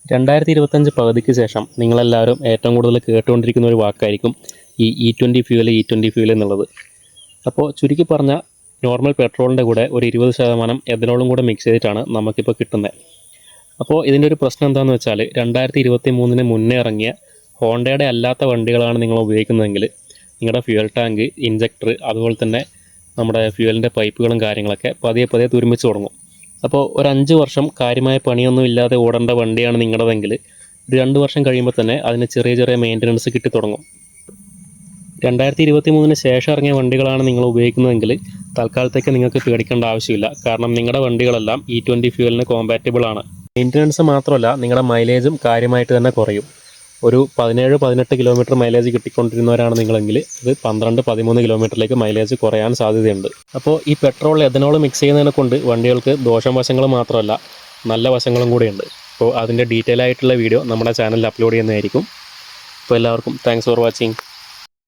2025 പകുതിക്ക് ശേഷം നിങ്ങളെല്ലാവരും ഏറ്റവും കൂടുതൽ കേട്ടുകൊണ്ടിരിക്കുന്ന ഒരു വാക്കായിരിക്കും ഈ E20 ഫ്യൂൽ എന്നുള്ളത്. അപ്പോൾ ചുരുക്കി പറഞ്ഞാൽ നോർമൽ പെട്രോളിൻ്റെ കൂടെ ഒരു 20% എഥനോളും കൂടെ മിക്സ് ചെയ്തിട്ടാണ് നമുക്കിപ്പോൾ കിട്ടുന്നത്. അപ്പോൾ ഇതിൻ്റെ ഒരു പ്രശ്നം എന്താണെന്ന് വെച്ചാൽ 2023 മുന്നേ ഇറങ്ങിയ ഹോണ്ടയുടെ അല്ലാത്ത വണ്ടികളാണ് നിങ്ങൾ ഉപയോഗിക്കുന്നതെങ്കിൽ നിങ്ങളുടെ ഫ്യൂൽ ടാങ്ക്, ഇഞ്ചക്ടർ, അതുപോലെ തന്നെ നമ്മുടെ ഫ്യൂവലിൻ്റെ പൈപ്പുകളും കാര്യങ്ങളൊക്കെ പതിയെ തുരുമ്പിച്ച് തുടങ്ങും. അപ്പോൾ ഒരു 5 വർഷം കാര്യമായ പണിയൊന്നും ഇല്ലാതെ ഓടേണ്ട വണ്ടിയാണ് നിങ്ങളുടെതെങ്കിൽ ഒരു 2 വർഷം കഴിയുമ്പോൾ തന്നെ അതിന് ചെറിയ മെയിൻ്റനൻസ് കിട്ടി തുടങ്ങും. 2023 ശേഷം ഇറങ്ങിയ വണ്ടികളാണ് നിങ്ങൾ ഉപയോഗിക്കുന്നതെങ്കിൽ തൽക്കാലത്തേക്ക് നിങ്ങൾക്ക് പേടിക്കേണ്ട ആവശ്യമില്ല. കാരണം നിങ്ങളുടെ വണ്ടികളെല്ലാം E20 ഫ്യൂവലിന് കോമ്പാറ്റബിൾ ആണ്. മെയിൻ്റനൻസ് മാത്രമല്ല, നിങ്ങളുടെ മൈലേജും കാര്യമായിട്ട് തന്നെ കുറയും. ഒരു 17-18 കിലോമീറ്റർ മൈലേജ് കിട്ടിക്കൊണ്ടിരുന്നവരാണ് നിങ്ങളെങ്കിൽ ഇത് 12-13 കിലോമീറ്ററിലേക്ക് മൈലേജ് കുറയാൻ സാധ്യതയുണ്ട്. അപ്പോൾ ഈ പെട്രോൾ, എഥനോൾ മിക്സ് ചെയ്യുന്നതിനെ കൊണ്ട് വണ്ടികൾക്ക് ദോഷവശങ്ങൾ മാത്രമല്ല നല്ല വശങ്ങളും കൂടെയുണ്ട്. അപ്പോൾ അതിൻ്റെ ഡീറ്റെയിൽ ആയിട്ടുള്ള വീഡിയോ നമ്മുടെ ചാനലിൽ അപ്ലോഡ് ചെയ്യുന്നതായിരിക്കും. അപ്പോൾ എല്ലാവർക്കും താങ്ക്സ് ഫോർ വാച്ചിങ്.